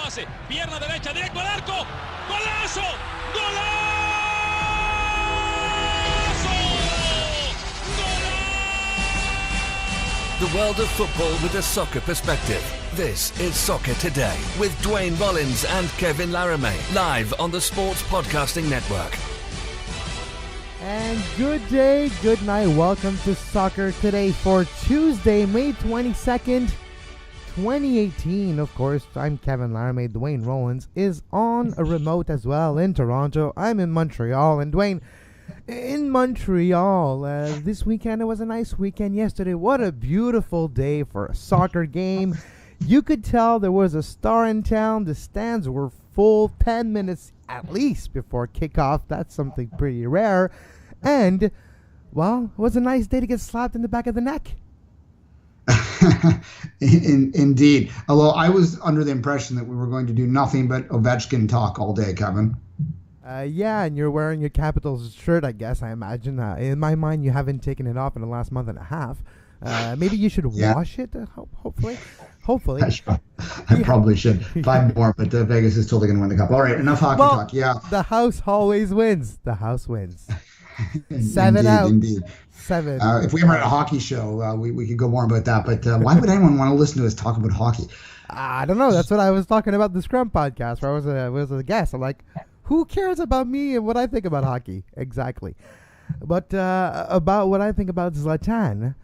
pase, pierna derecha, directo al arco, ¡golazo! ¡Golazo! The world of football with a soccer perspective. This is Soccer Today with Duane, Rollins and Kevin Laramee, live on the Sports Podcasting Network. And good day, good night. Welcome to Soccer Today for Tuesday, May 22nd, 2018. Of course, I'm Kevin Laramee. Duane Rollins is on a remote as well in Toronto. I'm in Montreal. And Duane, in Montreal, this weekend, it was a nice weekend yesterday. What a beautiful day for a soccer game. You could tell there was a star in town. The stands were full 10 minutes at least before kickoff. That's something pretty rare. And, well, it was a nice day to get slapped in the back of the neck. Indeed. Although I was under the impression that we were going to do nothing but Ovechkin talk all day, Kevin. Yeah, and you're wearing your Capitals shirt, I guess, I imagine. In my mind, you haven't taken it off in the last month and a half. Maybe you should wash it, hopefully. Hopefully. I probably should. 5 more, but Vegas is totally going to win the cup. All right, enough hockey talk. Yeah. The house always wins. The house wins. 7 indeed, out. Indeed. 7. If we were at a hockey show, we could go more about that. But why would anyone want to listen to us talk about hockey? I don't know. That's what I was talking about the Scrum podcast, where I was a guest. I'm like, who cares about me and what I think about hockey? Exactly. But about what I think about Zlatan,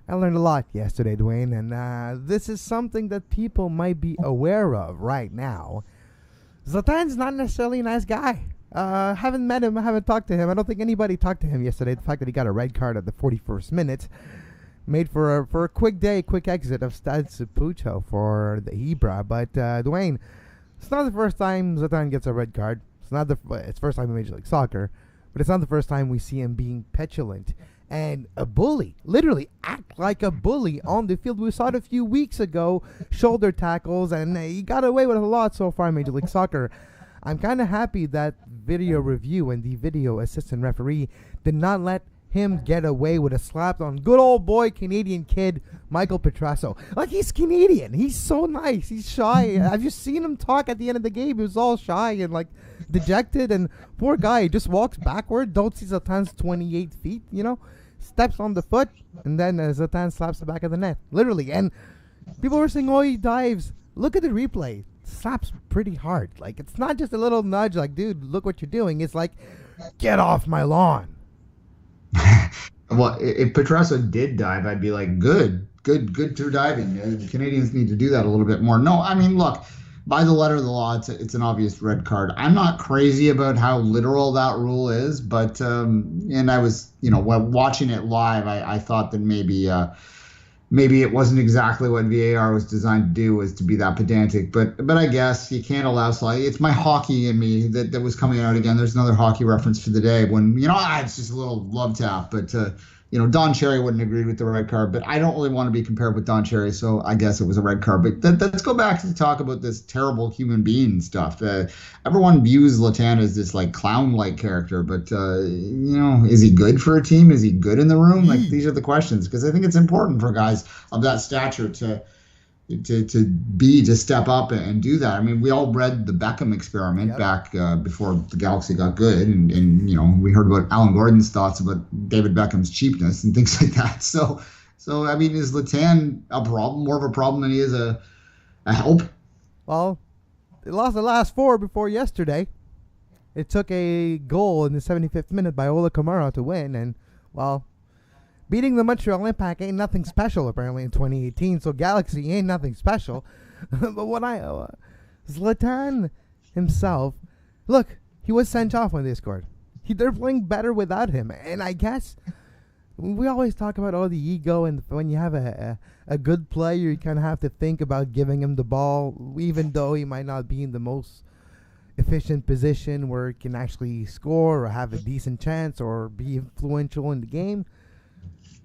I learned a lot yesterday, Duane, and this is something that people might be aware of right now. Zlatan's not necessarily a nice guy. Haven't met him, haven't talked to him. I don't think anybody talked to him yesterday. The fact that he got a red card at the 41st minute made for a quick day, quick exit of Stade Saputo for the Ibra. But Duane, it's not the first time Zlatan gets a red card. It's first time in Major League Soccer, but it's not the first time we see him being petulant and a bully. Literally act like a bully on the field. We saw it a few weeks ago, shoulder tackles, and he got away with a lot so far in Major League Soccer. I'm kind of happy that video review and the video assistant referee did not let him get away with a slap on good old boy Canadian kid Michael Petrasso. Like, he's Canadian. He's so nice. He's shy. Have you seen him talk at the end of the game? He was all shy and like dejected, and poor guy, he just walks backward. Don't see Zlatan's 28 feet, steps on the foot, and then Zlatan slaps the back of the net. Literally. And people were saying, oh, he dives. Look at the replay. Slaps pretty hard. Like, it's not just a little nudge like, dude, look what you're doing. It's like, get off my lawn. Well, if Petrasso did dive, I'd be like, good through diving. Canadians need to do that a little bit more. No, I mean, look, by the letter of the law, it's an obvious red card. I'm not crazy about how literal that rule is, but and I was, watching it live, I thought that maybe it wasn't exactly what VAR was designed to do, was to be that pedantic. But I guess you can't allow slight. It's my hockey in me that was coming out again. There's another hockey reference for the day when, it's just a little love tap. But, Don Cherry wouldn't agree with the red card. But I don't really want to be compared with Don Cherry, so I guess it was a red card. But let's go back to talk about this terrible human being stuff. Everyone views Zlatan as this, like, clown-like character. But, is he good for a team? Is he good in the room? Like, these are the questions. Because I think it's important for guys of that stature to step up and do that. I mean, we all read the Beckham experiment back before the Galaxy got good, and we heard about Alan Gordon's thoughts about David Beckham's cheapness and things like that. So I mean, is Zlatan a problem, more of a problem than he is a help? Well, they lost the last 4 before yesterday. It took a goal in the 75th minute by Ola Kamara to win, and beating the Montreal Impact ain't nothing special, apparently, in 2018. So Galaxy ain't nothing special. But Zlatan himself, look, he was sent off when they scored. They're playing better without him. And I guess we always talk about, the ego. And when you have a good player, you kind of have to think about giving him the ball, even though he might not be in the most efficient position where he can actually score or have a decent chance or be influential in the game.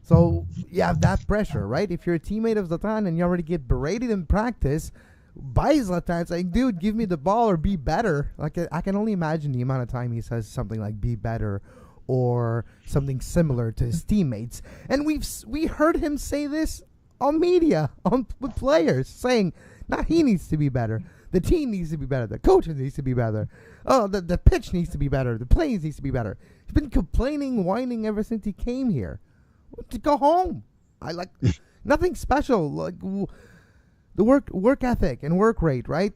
So you have that pressure, right? If you're a teammate of Zlatan and you already get berated in practice by Zlatan saying, dude, give me the ball or be better. Like, I can only imagine the amount of time he says something like be better or something similar to his teammates. And we heard him say this on media, with players, saying, not he needs to be better. The team needs to be better. The coach needs to be better. Oh, the pitch needs to be better. The plays needs to be better. He's been complaining, whining ever since he came here. To go home. Nothing special. Like the work ethic and work rate, right?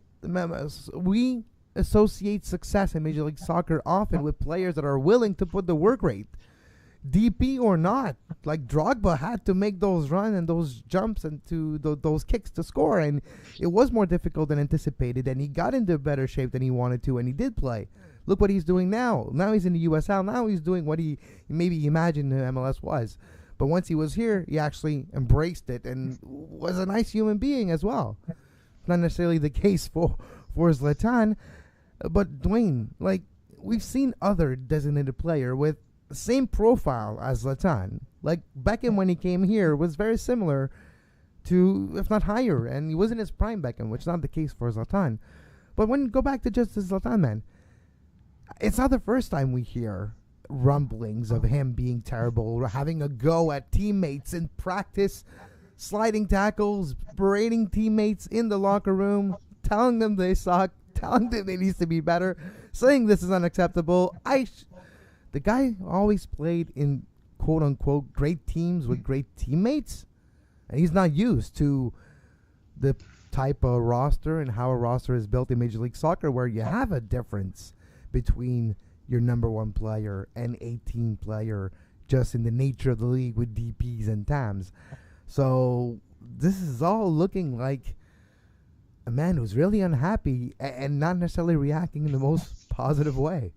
We associate success in Major League Soccer often with players that are willing to put the work rate, DP or not. Like Drogba had to make those runs and those jumps and those kicks to score, and it was more difficult than anticipated, and he got into better shape than he wanted to, and he did play. Look what he's doing now. Now he's in the USL. Now he's doing what he maybe imagined the MLS was. But once he was here, he actually embraced it and was a nice human being as well. Not necessarily the case for Zlatan, but Duane, like, we've seen other designated player with the same profile as Zlatan. Like Beckham, when he came here, was very similar to, if not higher, and he was in his prime Beckham, which is not the case for Zlatan. But when you go back to just the Zlatan, man, it's not the first time we hear rumblings of him being terrible, having a go at teammates in practice, sliding tackles, berating teammates in the locker room, telling them they suck, telling them they need to be better, saying this is unacceptable. The guy always played in quote-unquote great teams with great teammates, and he's not used to the type of roster and how a roster is built in Major League Soccer, where you have a difference between your number one player and 18 player, just in the nature of the league with DPs and TAMs. So this is all looking like a man who's really unhappy and not necessarily reacting in the most positive way.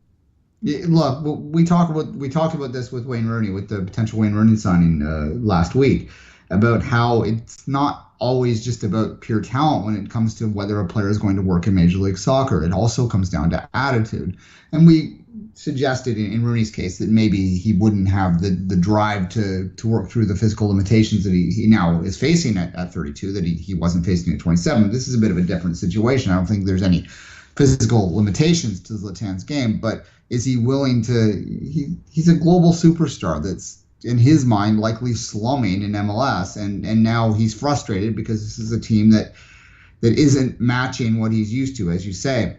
Yeah, look, we talked about this with Wayne Rooney, with the potential Wayne Rooney signing last week, about how it's not always just about pure talent when it comes to whether a player is going to work in Major League Soccer. It also comes down to attitude. And we suggested in Rooney's case that maybe he wouldn't have the drive to work through the physical limitations that he now is facing at 32, that he wasn't facing at 27. This is a bit of a different situation. I don't think there's any physical limitations to Zlatan's game, but is he willing to? He's a global superstar that's, in his mind, likely slumming in MLS, and now he's frustrated because this is a team that isn't matching what he's used to, as you say.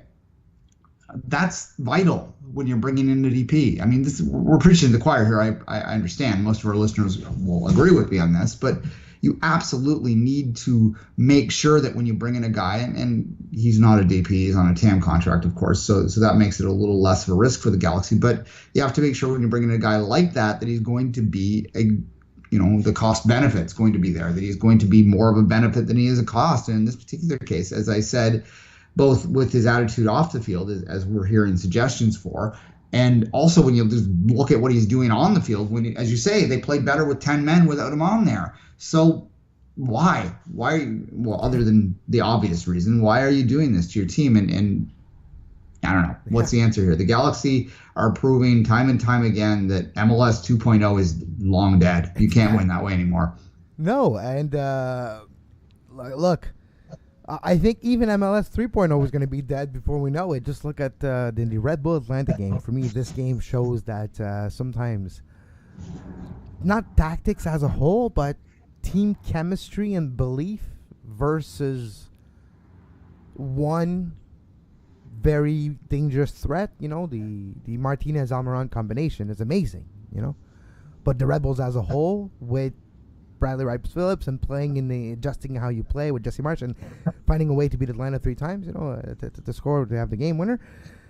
That's vital when you're bringing in a DP. I mean, we're preaching to the choir here. I understand most of our listeners will agree with me on this, but you absolutely need to make sure that when you bring in a guy, and he's not a DP, he's on a TAM contract, of course, so that makes it a little less of a risk for the Galaxy. But you have to make sure when you bring in a guy like that he's going to be the cost benefit's going to be there, that he's going to be more of a benefit than he is a cost. And in this particular case, as I said, both with his attitude off the field, as we're hearing suggestions for, and also when you just look at what he's doing on the field, when, as you say, they played better with 10 men without him on there. So why? Well, other than the obvious reason, why are you doing this to your team? And I don't know. What's the answer here? The Galaxy are proving time and time again that MLS 2.0 is long dead. You can't win that way anymore. No, and look, I think even MLS 3.0 is going to be dead before we know it. Just look at the Red Bull Atlanta game. For me, this game shows that sometimes, not tactics as a whole, but team chemistry and belief versus one very dangerous threat. The Martinez-Almiron combination is amazing, But the Red Bulls as a whole, with Bradley Rice-Phillips and playing adjusting how you play with Jesse Marsh and finding a way to beat Atlanta 3 times, to score, to have the game winner.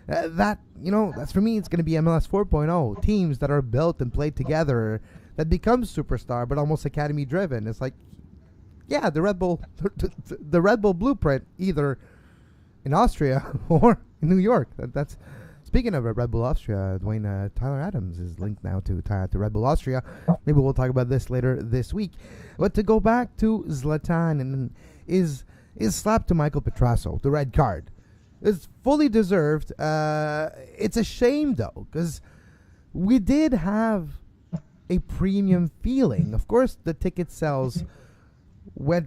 That's for me, it's going to be MLS 4.0. Teams that are built and played together that becomes superstar, but almost academy driven. It's like, yeah, the Red Bull blueprint, either in Austria or in New York. That's speaking of Red Bull Austria, Duane, Tyler Adams is linked now to Red Bull Austria. Maybe we'll talk about this later this week. But to go back to Zlatan and is slapped to Michael Petrasso, the red card. It's fully deserved. It's a shame, though, because we did have a premium feeling. Of course, the ticket sales we're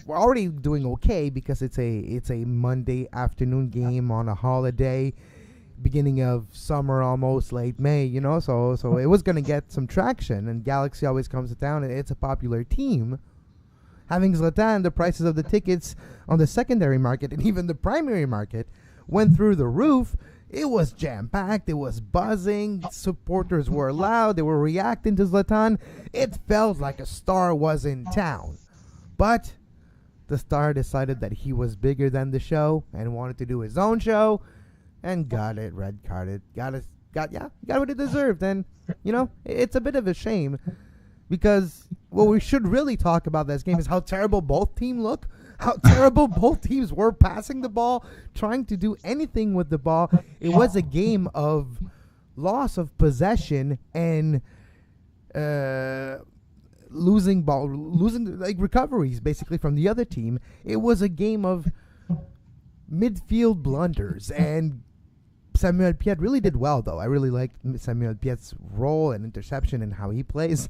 already doing okay because it's a Monday afternoon game on a holiday, beginning of summer, almost late May, so it was going to get some traction, and Galaxy always comes to town, and it's a popular team. Having Zlatan, the prices of the tickets on the secondary market and even the primary market went through the roof. It was jam-packed. It was buzzing. Supporters were loud. They were reacting to Zlatan. It felt like a star was in town. But the star decided that he was bigger than the show and wanted to do his own show and got it red carded. Got what it deserved. And, it's a bit of a shame because what we should really talk about this game is how terrible both teams look. How terrible both teams were passing the ball, trying to do anything with the ball. It was a game of loss of possession and losing recoveries basically from the other team. It was a game of midfield blunders, and Samuel Piet really did well, though. I really liked Samuel Piet's role and interception and how he plays.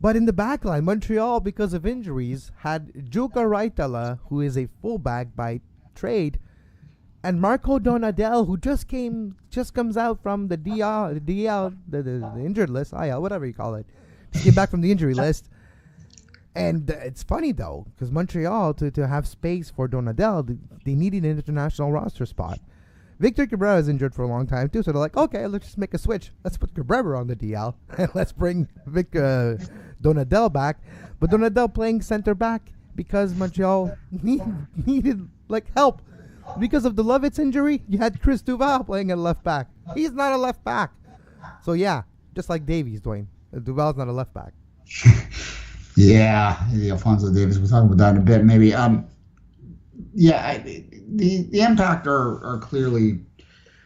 But in the back line, Montreal, because of injuries, had Joka Raitala, who is a fullback by trade, and Marco Donadel, who just comes out from the the injured list, IL, whatever you call it. He came back from the injury list. And it's funny, though, because Montreal, to have space for Donadel, they needed an international roster spot. Victor Cabrera is injured for a long time, too, so they're like, okay, let's just make a switch. Let's put Cabrera on the DL, and let's bring Donadel back. But Donadel playing center back because Montreal needed help. Because of the Lovitz injury, you had Chris Duval playing at left back. He's not a left back. So, yeah, just like Davies, Duane. Duval's not a left back. Yeah, Alphonso Davies. We'll talk about that in a bit, maybe. The Impact are clearly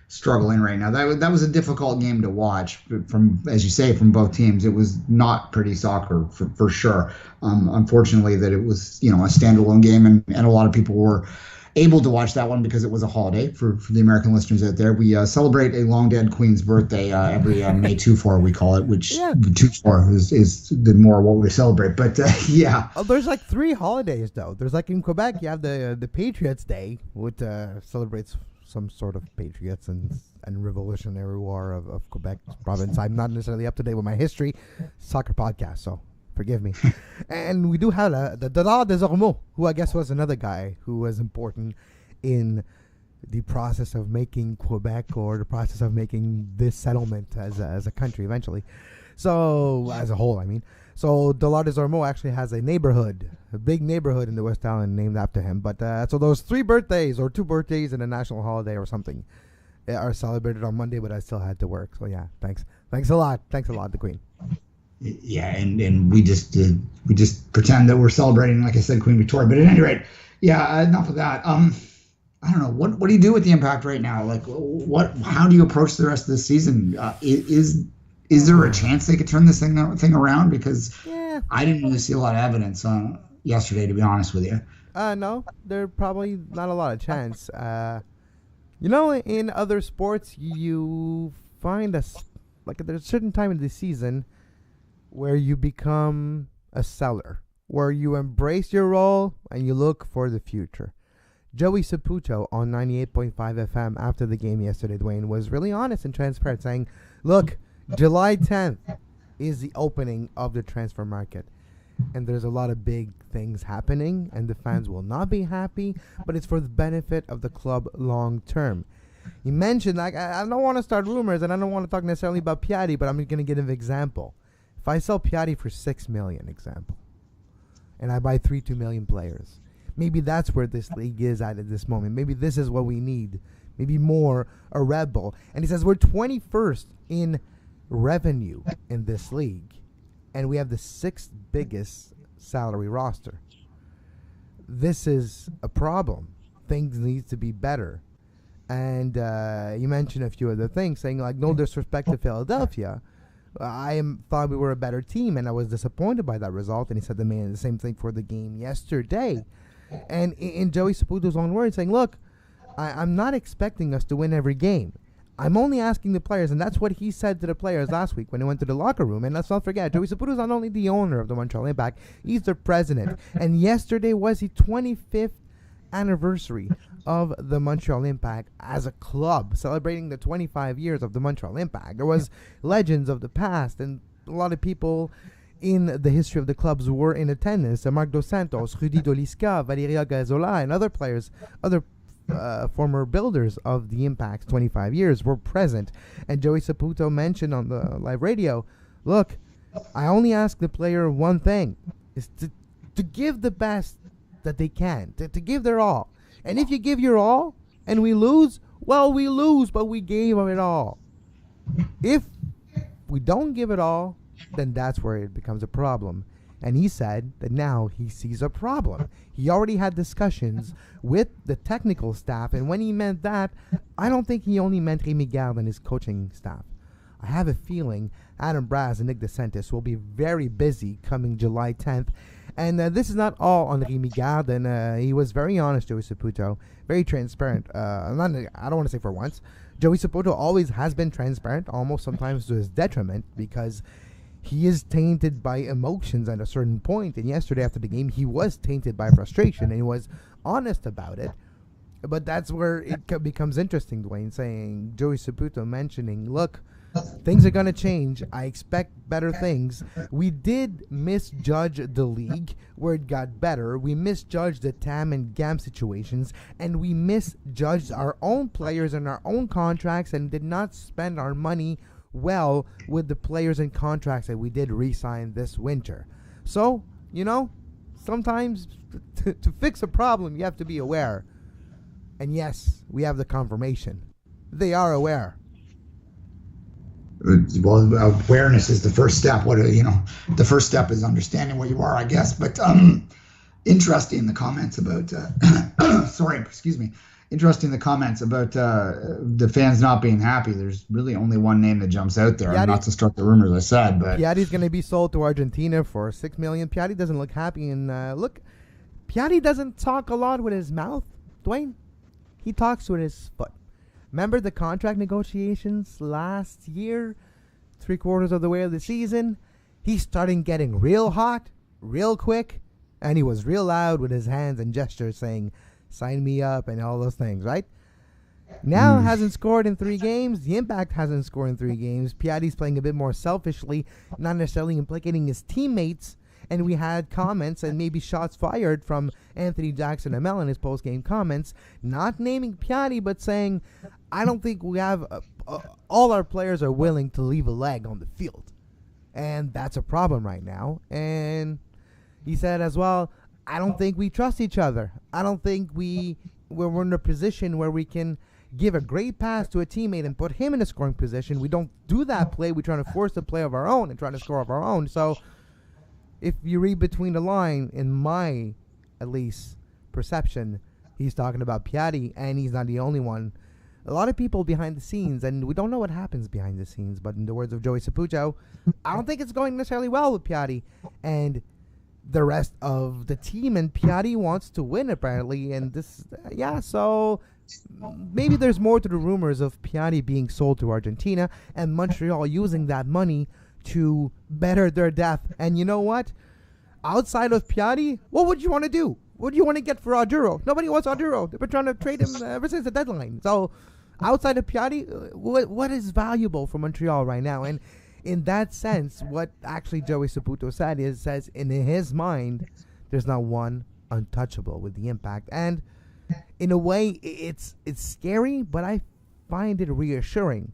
struggling right now. That was a difficult game to watch from, as you say, from both teams. It was not pretty soccer for sure. Unfortunately, that it was a standalone game, and a lot of people were able to watch that one because it was a holiday for the American listeners out there. We celebrate a long dead queen's birthday every May 2-4, we call it, which 2-4 is the more what we celebrate. But yeah. Oh, there's 3 holidays, though. There's in Quebec, you have the Patriots Day, which celebrates some sort of patriots and Revolutionary War of Quebec province. I'm not necessarily up to date with my history. Soccer podcast, so forgive me. And we do have the Dollar des Ormeaux, who I guess was another guy who was important in the process of making Quebec, or the process of making this settlement as a country eventually. So, as a whole, I mean. So, Dollar des Ormeaux actually has a big neighborhood in the West Island named after him. But so those 3 birthdays, or 2 birthdays and a national holiday or something, are celebrated on Monday, but I still had to work. So, yeah, thanks a lot. Thanks a lot, the Queen. Yeah, and we just pretend that we're celebrating, like I said, Queen Victoria. But at any rate, yeah, enough of that. I don't know, what do you do with the Impact right now? How do you approach the rest of the season? Is there a chance they could turn this thing around? Because I didn't really see a lot of evidence yesterday, to be honest with you. No, there's probably not a lot of chance. In other sports, you find there's a certain time in the season where you become a seller, where you embrace your role and you look for the future. Joey Saputo on 98.5 FM after the game yesterday, Duane, was really honest and transparent, saying, look, July 10th is the opening of the transfer market, and there's a lot of big things happening, and the fans will not be happy, but it's for the benefit of the club long term. He mentioned, I don't want to start rumors, and I don't want to talk necessarily about Piatti, but I'm going to give an example. If I sell Piatti for $6 million, example, and I buy 2 million players, maybe that's where this league is at this moment. Maybe this is what we need. Maybe more a Red Bull. And he says we're 21st in revenue in this league, and we have the 6th biggest salary roster. This is a problem. Things need to be better. And you mentioned a few other things, saying no disrespect to Philadelphia. I thought we were a better team, and I was disappointed by that result. And he said the same thing for the game yesterday. And in Joey Saputo's own words, saying, look, I'm not expecting us to win every game. I'm only asking the players, and that's what he said to the players last week when he went to the locker room. And let's not forget, Joey Saputo is not only the owner of the Montreal Impact, he's the president. And yesterday was the 25th anniversary of the Montreal Impact as a club, celebrating the 25 years of the Montreal Impact. There was legends of the past, and a lot of people in the history of the clubs were in attendance. Marc Dos Santos, Rudy Dolisca, Valeria Gazzola, and other players, other former builders of the Impact's 25 years were present. And Joey Saputo mentioned on the live radio, look, I only ask the player one thing, is to give the best that they can, to give their all. And if you give your all and we lose, well, we lose, but we gave it all. If we don't give it all, then that's where it becomes a problem. And he said that now he sees a problem. He already had discussions with the technical staff, and when he meant that, I don't think he only meant Rémi Garde and his coaching staff. I have a feeling Adam Braz and Nick DeSantis will be very busy coming July 10th. And this is not all on Rémi Garde, and he was very honest, Joey Saputo, very transparent. I don't want to say for once. Joey Saputo always has been transparent, almost sometimes to his detriment, because he is tainted by emotions at a certain point. And yesterday after the game, he was tainted by frustration, and he was honest about it. But that's where it becomes interesting, Duane, saying, Joey Saputo mentioning, look, things are going to change. I expect better things. We did misjudge the league where it got better. We misjudged the TAM and GAM situations, and we misjudged our own players and our own contracts and did not spend our money well with the players and contracts that we did re-sign this winter. So, sometimes to fix a problem, you have to be aware. And yes, we have the confirmation. They are aware. Well, awareness is the first step. The first step is understanding what you are, I guess. But interesting the comments about interesting the comments about the fans not being happy. There's really only one name that jumps out there. Not to start the rumors, I said, but Piatti's going to be sold to Argentina for $6 million. Piatti doesn't look happy, and Piatti doesn't talk a lot with his mouth, Duane. He talks with his foot. Remember the contract negotiations last year, 3/4 of the way of the season? He started getting real hot, real quick, and he was real loud with his hands and gestures saying, sign me up and all those things, right? Now hasn't scored in 3 games. The Impact hasn't scored in 3 games. Piatti's playing a bit more selfishly, not necessarily implicating his teammates. And we had comments and maybe shots fired from Anthony Jackson ML in his post-game comments, not naming Piatti, but saying, I don't think we have all our players are willing to leave a leg on the field. And that's a problem right now. And he said as well, I don't think we trust each other. I don't think we're in a position where we can give a great pass to a teammate and put him in a scoring position. We don't do that play. We try to force the play of our own and try to score of our own. So if you read between the line, in my, at least, perception, he's talking about Piatti, and he's not the only one. A lot of people behind the scenes, and we don't know what happens behind the scenes, but in the words of Joey Saputo, I don't think it's going necessarily well with Piatti and the rest of the team, and Piatti wants to win, apparently, and so maybe there's more to the rumors of Piatti being sold to Argentina and Montreal using that money to better their depth. And you know what? Outside of Piatti, what would you want to do? What do you want to get for Oduro? Nobody wants Oduro. They've been trying to trade him ever since the deadline. So outside of Piatti, what is valuable for Montreal right now? And in that sense, what actually Joey Saputo says in his mind, there's not one untouchable with the Impact. And in a way, it's scary, but I find it reassuring.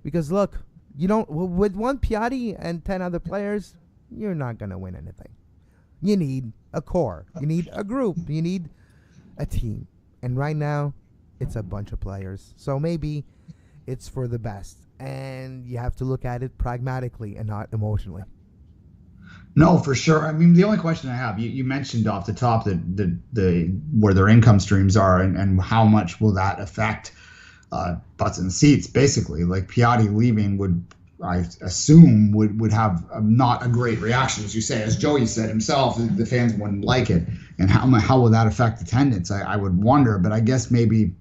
Because look, you don't, with one Piatti and 10 other players, you're not going to win anything. You need a core. You need a group. You need a team. And right now, it's a bunch of players. So maybe it's for the best. And you have to look at it pragmatically and not emotionally. No, for sure. I mean, the only question I have, you mentioned off the top that the where their income streams are and how much will that affect butts and seats, basically. Like Piatti leaving would, I assume, would have not a great reaction, as you say. As Joey said himself, the fans wouldn't like it. And how will that affect attendance? I would wonder, but I guess maybe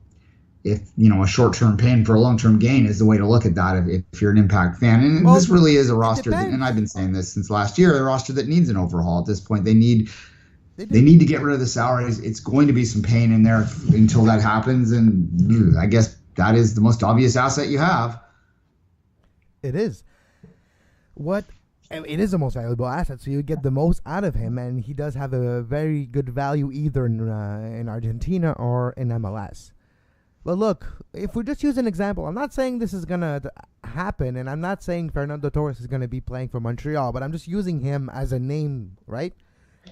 if, a short-term pain for a long-term gain is the way to look at that if you're an Impact fan. And this really is a roster, and I've been saying this since last year, a roster that needs an overhaul at this point. They need to get rid of the salaries. It's going to be some pain in there until that happens, and I guess that is the most obvious asset you have. It is. What it is the most valuable asset, so you get the most out of him, and he does have a very good value either in Argentina or in MLS. But look, if we just use an example, I'm not saying this is going to happen, and I'm not saying Fernando Torres is going to be playing for Montreal, but I'm just using him as a name, right?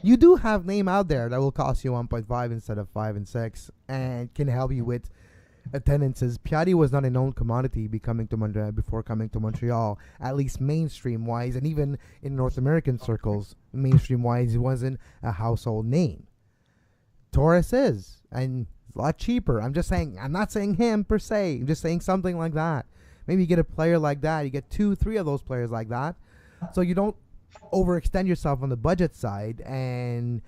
You do have name out there that will cost you 1.5 instead of 5 and 6 and can help you with attendances. Piatti was not a known commodity before coming to Montreal, at least mainstream-wise, and even in North American circles, mainstream-wise, he wasn't a household name. Torres is, and a lot cheaper. I'm not saying him per se. I'm just saying something like that. Maybe you get a player like that. You get 2-3 of those players like that. So you don't overextend yourself on the budget side and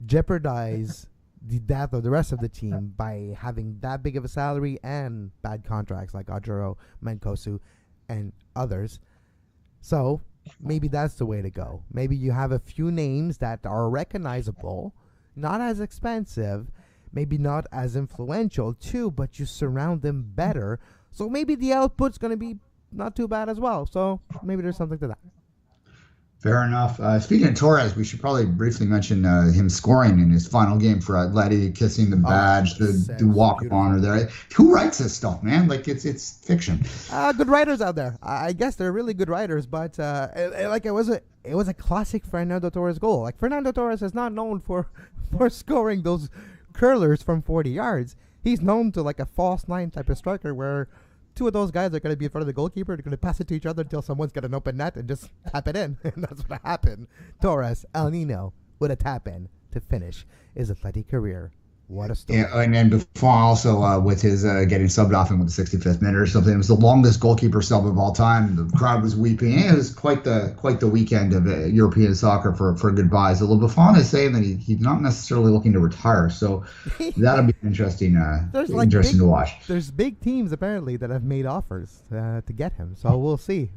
jeopardize the depth of the rest of the team by having that big of a salary and bad contracts like Ajuro, Mancosu, and others. So maybe that's the way to go. Maybe you have a few names that are recognizable, not as expensive, maybe not as influential too, but you surround them better. So maybe the output's going to be not too bad as well. So maybe there's something to that. Fair enough. Speaking of Torres, we should probably briefly mention him scoring in his final game for Atleti, kissing the badge, the walk of honor there. Who writes this stuff, man? Like it's fiction. Good writers out there. I guess they're really good writers, but it was a classic Fernando Torres goal. Like Fernando Torres is not known for scoring those curlers from 40 yards. He's known to like a false nine type of striker where two of those guys are going to be in front of the goalkeeper. They're going to pass it to each other until someone's got an open net and just tap it in. And that's what happened. Torres, El Nino, with a tap in to finish his athletic career. What a story. Yeah, and then Buffon also with his getting subbed off in with the 65th minute or something. It was the longest goalkeeper sub of all time. The crowd was weeping. It was quite the weekend of European soccer for goodbyes. Although Buffon is saying that he's not necessarily looking to retire, so that'll be interesting. Interesting to watch. There's big teams apparently that have made offers to get him. So we'll see.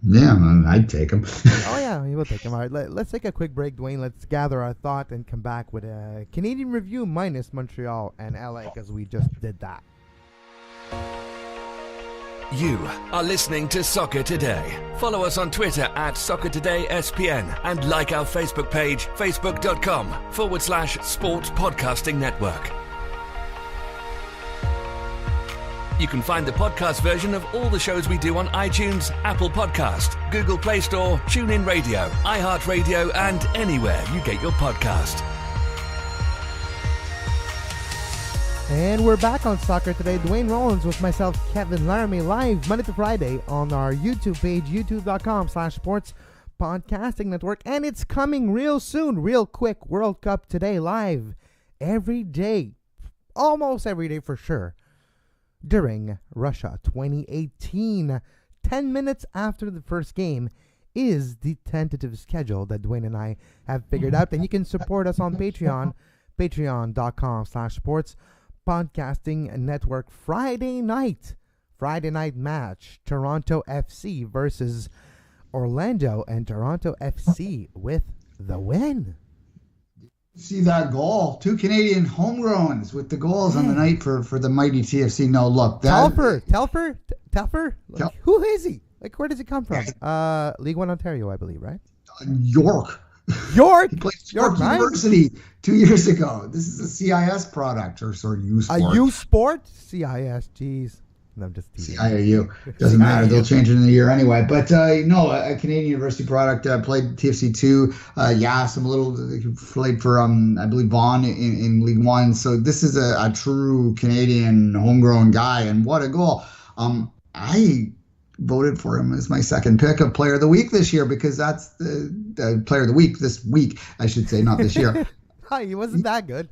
Yeah, I'd take him. Oh, yeah, we will take him. All right, let's take a quick break, Duane. Let's gather our thought and come back with a Canadian review minus Montreal and LA because we just did that. You are listening to Soccer Today. Follow us on Twitter at Soccer Today SPN and like our Facebook page, facebook.com/Sports Podcasting Network. You can find the podcast version of all the shows we do on iTunes, Apple Podcast, Google Play Store, TuneIn Radio, iHeartRadio, and anywhere you get your podcast. And we're back on Soccer Today. Duane Rollins with myself, Kevin Laramee, live Monday to Friday on our YouTube page, youtube.com/Sports Podcasting Network. And it's coming real soon, real quick. World Cup Today live every day, almost every day for sure. During Russia 2018, 10 minutes after the first game is the tentative schedule that Duane and I have figured out. And you can support us on Patreon, patreon.com/Sports Podcasting Network. Friday night match, Toronto FC versus Orlando, and Toronto FC with the win. See that goal? Two Canadian homegrowns with the goals on the night for the mighty TFC. No, look. Telfer? Like, who is he? Like, where does he come from? League One Ontario, I believe, right? York. He played York University 2 years ago. This is a CIS product or sort of U Sport. A U Sport? CIS, jeez. No, I'm just teasing. CIAU. Doesn't matter. They'll change it in a year anyway. But no, a Canadian university product. Played TFC 2. Played for, I believe, Vaughan in League One. So this is a true Canadian homegrown guy. And what a goal. I voted for him as my second pick of Player of the Week this year because that's the Player of the Week this week, I should say, not this year. He wasn't that good.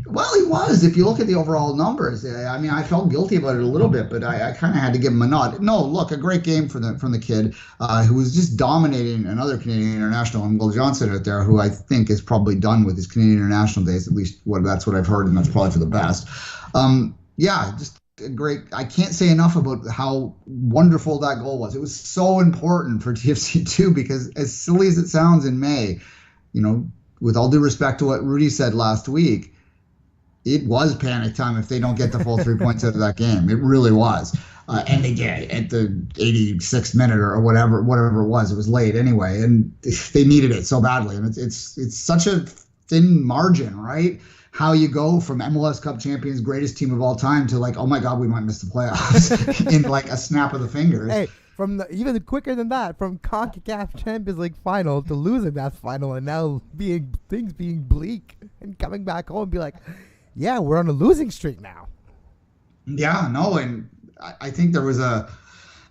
Well, he was. If you look at the overall numbers, I mean, I felt guilty about it a little bit, but I kind of had to give him a nod. No, look, a great game from the kid who was just dominating another Canadian international, Will Johnson out there, who I think is probably done with his Canadian international days. At least that's what I've heard, and that's probably for the best. Just great. I can't say enough about how wonderful that goal was. It was so important for TFC 2 because, as silly as it sounds in May, with all due respect to what Rudy said last week, it was panic time if they don't get the full 3 points out of that game. It really was. And they did at the 86th minute or whatever it was. It was late anyway, and they needed it so badly. And it's such a thin margin, right? How you go from MLS Cup champions, greatest team of all time, to like, oh my God, we might miss the playoffs in like a snap of the fingers. Hey, even quicker than that, from CONCACAF Champions League final to losing that final, and now things being bleak, and coming back home and be like, yeah, we're on a losing streak now. Yeah, no, and I think there was an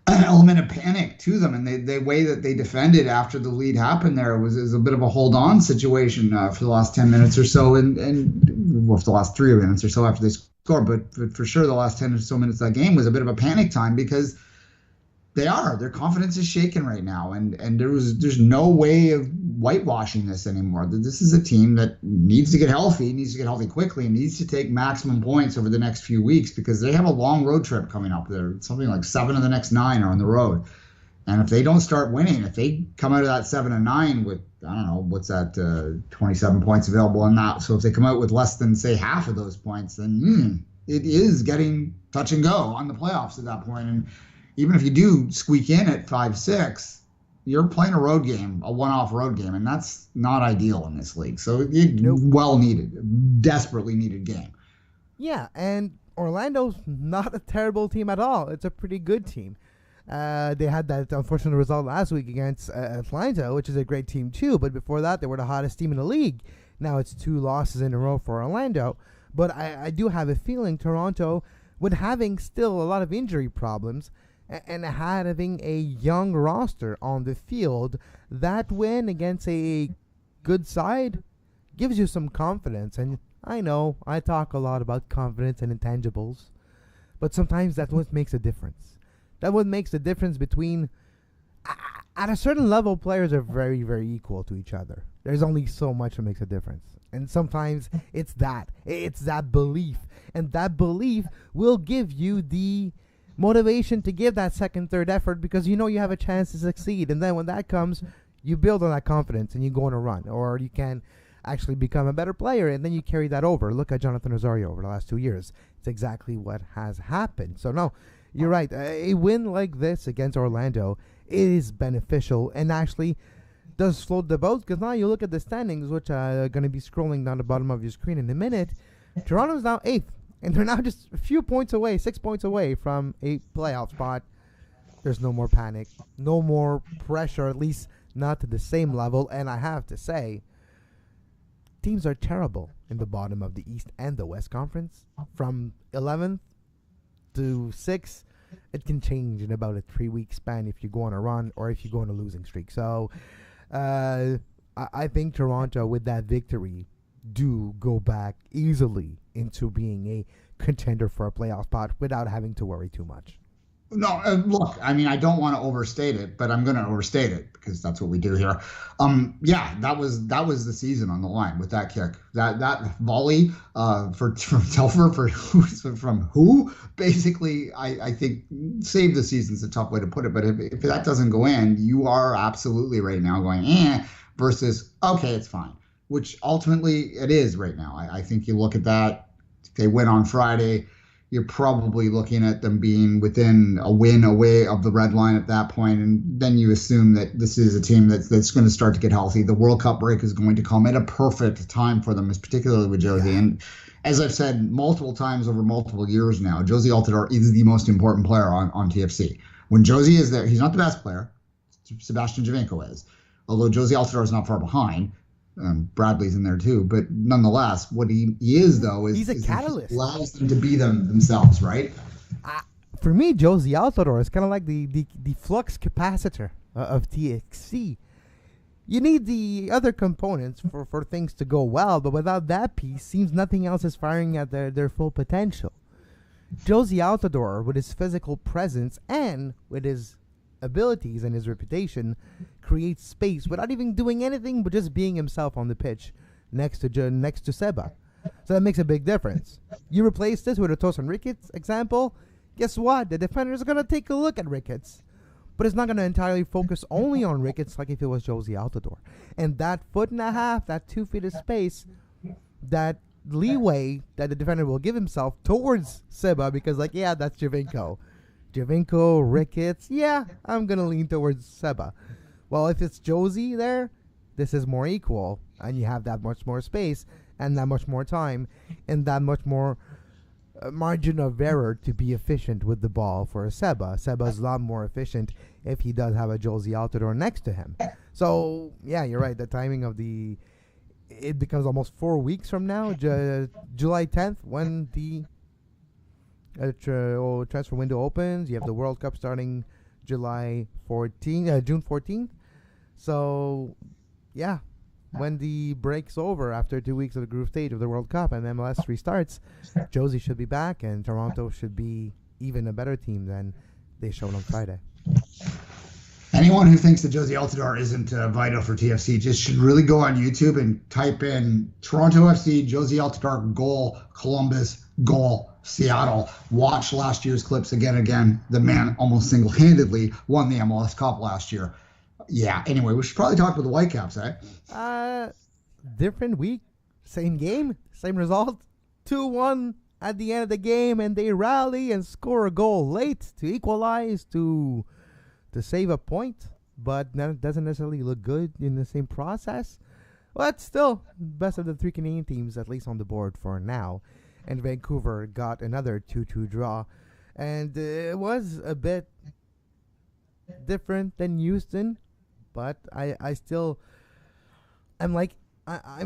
element of panic to them, and the way that they defended after the lead happened there was a bit of a hold-on situation for the last 10 minutes or so, and for the last 3 minutes or so after they scored, but for sure the last 10 or so minutes of that game was a bit of a panic time, because their confidence is shaken right now, and there's no way of whitewashing this anymore. This is a team that needs to get healthy quickly, and needs to take maximum points over the next few weeks, because they have a long road trip coming up. There, something like 7 of the next 9 are on the road, and if they don't start winning, if they come out of that 7 and 9 with, I don't know, what's that, 27 points available in that. So if they come out with less than, say, half of those points, then it is getting touch and go on the playoffs at that point. And even if you do squeak in at 5-6, you're playing a road game, a one-off road game, and that's not ideal in this league. So well needed, desperately needed game. Yeah, and Orlando's not a terrible team at all. It's a pretty good team. They had that unfortunate result last week against Atlanta, which is a great team too. But before that, they were the hottest team in the league. Now it's 2 losses in a row for Orlando. But I do have a feeling Toronto, with having still a lot of injury problems, and having a young roster on the field, that win against a good side gives you some confidence. And I know I talk a lot about confidence and intangibles, but sometimes that's what makes a difference. That what makes the difference between, at a certain level, players are very, very equal to each other. There's only so much that makes a difference. And sometimes it's that belief. And that belief will give you the motivation to give that second, third effort, because you know you have a chance to succeed. And then when that comes, you build on that confidence and you go on a run, or you can actually become a better player, and then you carry that over. Look at Jonathan Osorio over the last 2 years. It's exactly what has happened. So no, you're right. A win like this against Orlando is beneficial and actually does float the boat, because now you look at the standings, which are going to be scrolling down the bottom of your screen in a minute. Toronto's now 8th. And they're now just a few points away, 6 points away from a playoff spot. There's no more panic, no more pressure, at least not to the same level. And I have to say, teams are terrible in the bottom of the East and the West Conference. From 11th to 6th, it can change in about a 3-week span if you go on a run or if you go on a losing streak. So I think Toronto, with that victory, do go back easily into being a contender for a playoff spot without having to worry too much. No, look, I mean, I don't want to overstate it, but I'm going to overstate it because that's what we do here. Yeah, that was the season on the line with that kick, that volley from Telfer from who basically I think saved the season's a tough way to put it, but if that doesn't go in, you are absolutely right now going versus okay, it's fine, which ultimately it is right now. I think you look at that, they win on Friday. You're probably looking at them being within a win away of the red line at that point, and then you assume that this is a team that's going to start to get healthy. The World Cup break is going to come at a perfect time for them, particularly with Josie. Yeah. And as I've said multiple times over multiple years now, Josie Altidore is the most important player on TFC. When Josie is there, he's not the best player. Sebastian Giovinco is. Although Josie Altidore is not far behind. Bradley's in there too, but nonetheless, what he is though is he's a catalyst. He allows them to be themselves, right? For me, Josie Altidore is kind of like the flux capacitor of TXC. You need the other components for things to go well, but without that piece, seems nothing else is firing at their full potential. Josie Altidore, with his physical presence and with his abilities and his reputation, creates space without even doing anything but just being himself on the pitch next to Seba. So that makes a big difference. You replace this with a Tosin Ricketts example, guess what? The defender is going to take a look at Ricketts, but it's not going to entirely focus only on Ricketts like if it was Josie Altidore. And that 1.5 feet, that 2 feet of space, that leeway that the defender will give himself towards Seba, because that's Giovinco. Giovinco, Ricketts, yeah, I'm going to lean towards Seba. Well, if it's Josie there, this is more equal, and you have that much more space, and that much more time, and that much more margin of error to be efficient with the ball for a Seba. Seba's a lot more efficient if he does have a Josie Altidore next to him. So, yeah, you're right. The timing of it becomes almost 4 weeks from now, July 10th, when the transfer window opens. You have the World Cup starting June 14th. So, yeah, when the break's over after 2 weeks of the group stage of the World Cup and MLS restarts, Josie should be back, and Toronto should be even a better team than they showed on Friday. Anyone who thinks that Josie Altidore isn't vital for TFC just should really go on YouTube and type in Toronto FC, Josie Altidore, goal, Columbus, goal, Seattle. Watch last year's clips again. The man almost single-handedly won the MLS Cup last year. Yeah, anyway, we should probably talk about the Whitecaps, eh? Different week, same game, same result. 2-1 at the end of the game, and they rally and score a goal late to equalize, to save a point, but that doesn't necessarily look good in the same process. But still, best of the three Canadian teams, at least on the board for now. And Vancouver got another 2-2 draw, and it was a bit different than Houston. But I'm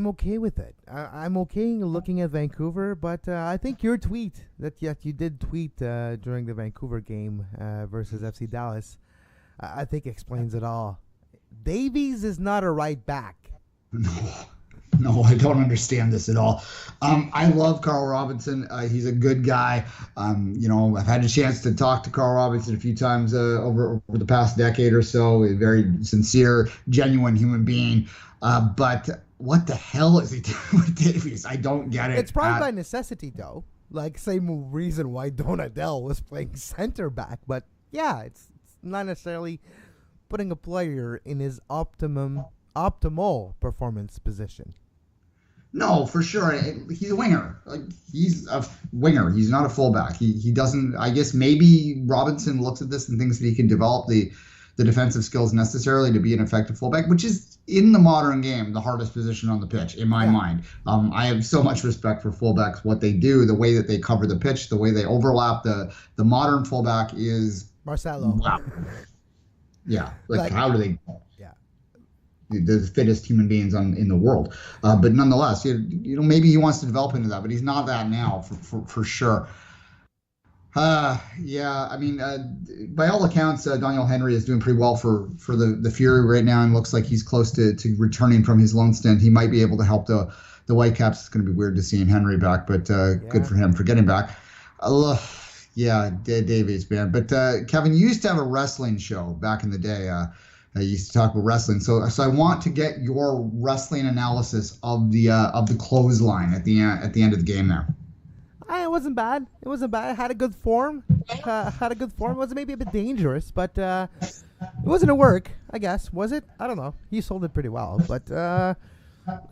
okay with it. I'm okay looking at Vancouver, but I think your tweet that you did tweet during the Vancouver game versus FC Dallas, I think explains it all. Davies is not a right back. No, I don't understand this at all. I love Carl Robinson. He's a good guy. I've had a chance to talk to Carl Robinson a few times over the past decade or so. A very sincere, genuine human being. But what the hell is he doing with Davies? I don't get it. It's probably by necessity, though. Like, same reason why Donadell was playing center back. But, yeah, it's not necessarily putting a player in his optimal performance position. No, for sure. He's a winger. He's a winger. He's not a fullback. He doesn't. I guess maybe Robinson looks at this and thinks that he can develop the defensive skills necessarily to be an effective fullback, which is in the modern game the hardest position on the pitch in my mind. I have so much respect for fullbacks, what they do, the way that they cover the pitch, the way they overlap. The modern fullback is Marcelo. Wow. Yeah, how do they? The fittest human beings in the world, but nonetheless, maybe he wants to develop into that, but he's not that now for sure. By all accounts, Daniel Henry is doing pretty well for the Fury right now, and looks like he's close to returning from his loan stint. He might be able to help the Whitecaps. It's going to be weird to see Henry back, but good for him for getting back. Davies, man. But Kevin, you used to have a wrestling show back in the day. I used to talk about wrestling, so I want to get your wrestling analysis of the clothesline at the end of the game there. It wasn't bad. It had a good form. It was maybe a bit dangerous, but it wasn't a work, I guess. Was it? I don't know. He sold it pretty well, but I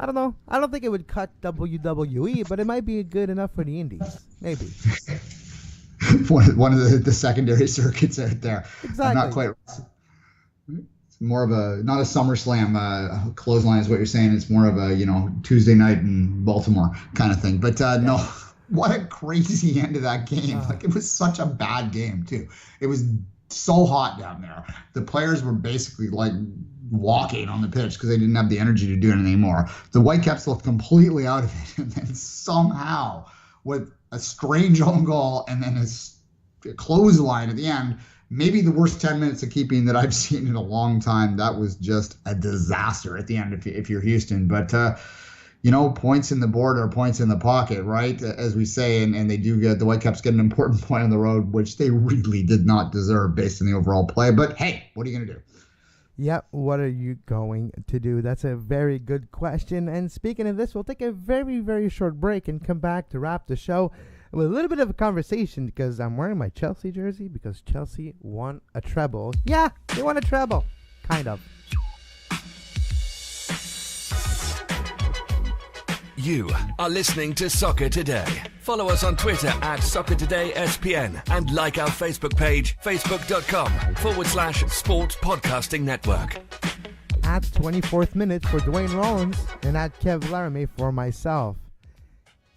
don't know. I don't think it would cut WWE, but it might be good enough for the Indies. Maybe. one of the secondary circuits out there. Exactly. I'm not quite. More of not a SummerSlam clothesline is what you're saying. It's more of a Tuesday night in Baltimore kind of thing. But no, what a crazy end of that game! It was such a bad game too. It was so hot down there. The players were basically walking on the pitch because they didn't have the energy to do it anymore. The Whitecaps looked completely out of it, and then somehow with a strange own goal and then a clothesline at the end. Maybe the worst 10 minutes of keeping that I've seen in a long time. That was just a disaster at the end if you're Houston. But, points in the board are points in the pocket, right? As we say, and they do get the Whitecaps get an important point on the road, which they really did not deserve based on the overall play. But, hey, what are you going to do? Yeah, what are you going to do? That's a very good question. And speaking of this, we'll take a very, very short break and come back to wrap the show with a little bit of a conversation because I'm wearing my Chelsea jersey because Chelsea won a treble. Yeah, they won a treble. Kind of. You are listening to Soccer Today. Follow us on Twitter at SoccerTodaySPN and like our Facebook page, facebook.com/Sports Podcasting Network. At 24th minute for Duane Rollins and at Kev Laramee for myself.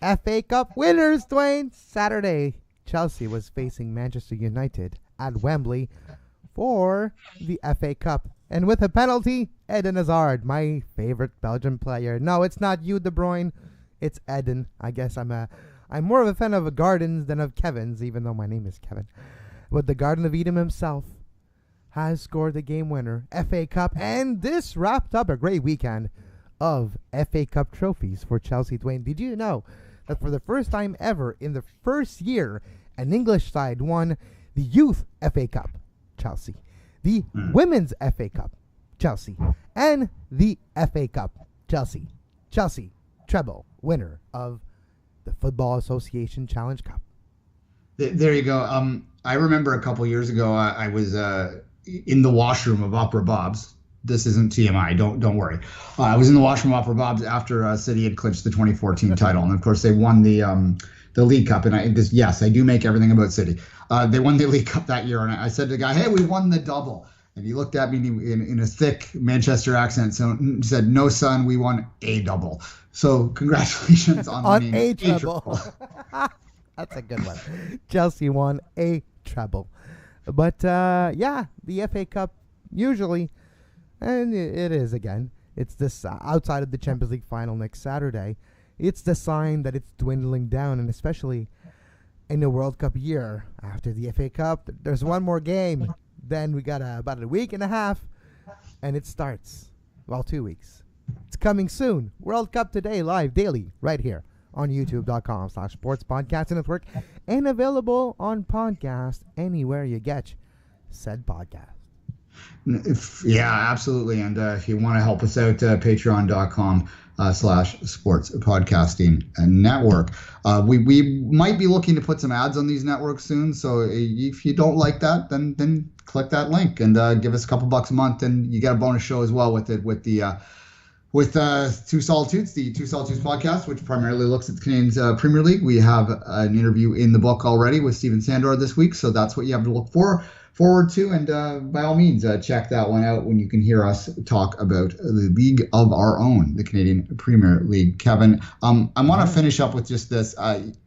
FA Cup winners, Duane. Saturday, Chelsea was facing Manchester United at Wembley for the FA Cup. And with a penalty, Eden Hazard, my favorite Belgian player. No, it's not you, De Bruyne. It's Eden. I guess I'm more of a fan of Gardens than of Kevin's, even though my name is Kevin. But the Garden of Eden himself has scored the game winner, FA Cup, and this wrapped up a great weekend of FA Cup trophies for Chelsea. Duane, did you know that for the first time ever in the first year, an English side won the Youth FA Cup, Chelsea, the Women's FA Cup, Chelsea, and the FA Cup, Chelsea. Chelsea, treble winner of the Football Association Challenge Cup. There you go. I remember a couple years ago, I was in the washroom of Opera Bob's. This isn't TMI. Don't worry. I was in the washroom of Opera Bob's after City had clinched the 2014 title, and of course they won the League Cup. And yes, I do make everything about City. They won the League Cup that year, and I said to the guy, "Hey, we won the double." And he looked at me in a thick Manchester accent, so he said, "No, son, we won a double." So congratulations on winning a treble. That's a good one. Chelsea won a treble. But, the FA Cup usually, and it is again, it's this outside of the Champions League final next Saturday, it's the sign that it's dwindling down, and especially in the World Cup year, after the FA Cup, there's one more game. Then we got about a week and a half, and it starts. Well, 2 weeks. It's coming soon. World Cup Today, live daily, right here on youtube.com/Sports Podcast Network, and available on podcast anywhere you get said podcast. Yeah, absolutely. And if you want to help us out, patreon.com/Sports Podcasting Network. We might be looking to put some ads on these networks soon. So if you don't like that, then click that link and give us a couple bucks a month, and you get a bonus show as well with Two Solitudes, the Two Solitudes podcast, which primarily looks at the Canadian Premier League. We have an interview in the book already with Steven Sandor this week, so that's what you have to look forward to. And by all means, check that one out when you can hear us talk about the league of our own, the Canadian Premier League. Kevin, I want to finish up with just this.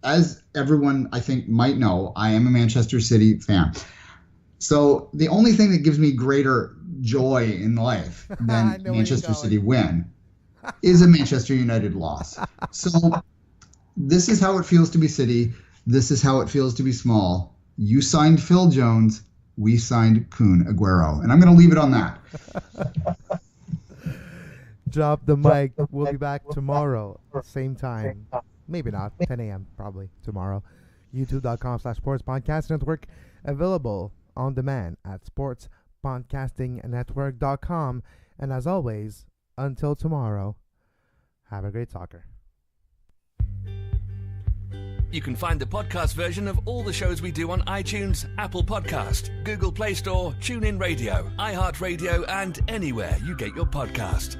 As everyone, I think, might know, I am a Manchester City fan. So the only thing that gives me greater joy in life than Manchester City win is a Manchester United loss. So this is how it feels to be City. This is how it feels to be small. You signed Phil Jones. We signed Kun Aguero. And I'm going to leave it on that. Drop the mic. We'll be back tomorrow, same time. Maybe not. 10 a.m. probably tomorrow. youtube.com/Sports Podcast Network. Available on demand at sportspodcastingnetwork.com. And as always, until tomorrow, have a great soccer. You can find the podcast version of all the shows we do on iTunes, Apple Podcast, Google Play Store, TuneIn Radio, iHeartRadio, and anywhere you get your podcast.